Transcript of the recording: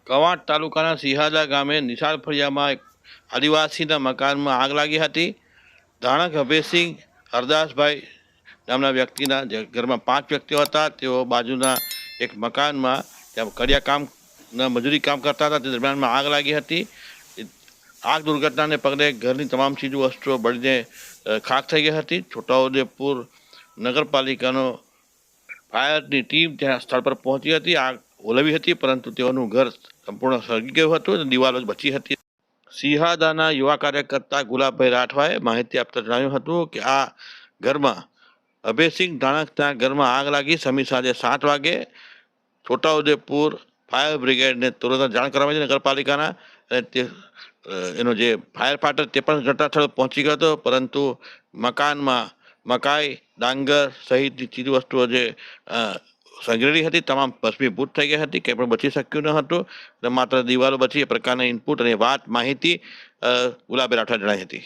કવાંટ તાલુકાના સિહાદા ગામે નિશાળ ફળિયામાં એક આદિવાસીના મકાનમાં આગ લાગી હતી. ધાણક અભયસિંહ હરદાસભાઈ નામના વ્યક્તિના ઘરમાં 5 વ્યક્તિઓ હતા. તેઓ બાજુના એક મકાનમાં ત્યાં કડિયા કામના મજૂરી કામ કરતા હતા. તે દરમિયાનમાં આગ લાગી હતી. આગ દુર્ઘટનાને પગલે ઘરની તમામ ચીજ વસ્તુઓ બળીને ખાખ થઈ ગઈ હતી. છોટાઉદેપુર નગરપાલિકાનો ફાયરની ટીમ ત્યાં સ્થળ પર પહોંચી હતી. આગ ઓલવી હતી, પરંતુ તેઓનું ઘર સંપૂર્ણ સળગી ગયું હતું અને દિવાલો જ બચી હતી. સિહાદાના યુવા કાર્યકર્તા ગુલાબભાઈ રાઠવાએ માહિતી આપતા જણાવ્યું હતું કે આ ઘરમાં અભયસિંહ ધાણકના ઘરમાં આગ લાગી. સમી સાંજે 7 વાગે છોટાઉદેપુર ફાયર બ્રિગેડને તુરંત જાણ કરવામાં આવી નગરપાલિકાના, અને તે એનો જે ફાયર ફાઈટર તે પણ ઘટના સ્થળે પહોંચી ગયો હતો, પરંતુ મકાનમાં મકાઈ, ડાંગર સહિતની ચીજ વસ્તુઓ જે સંગ્રહી હતી તમામ ભસ્મીભૂત થઈ ગઈ હતી. કંઈ પણ બચી શક્યું ન હતું. માત્ર દિવાલો બચી એ પ્રકારના ઇનપુટ અને વાત માહિતી ગુલાબે રાઠવા જણાવી હતી.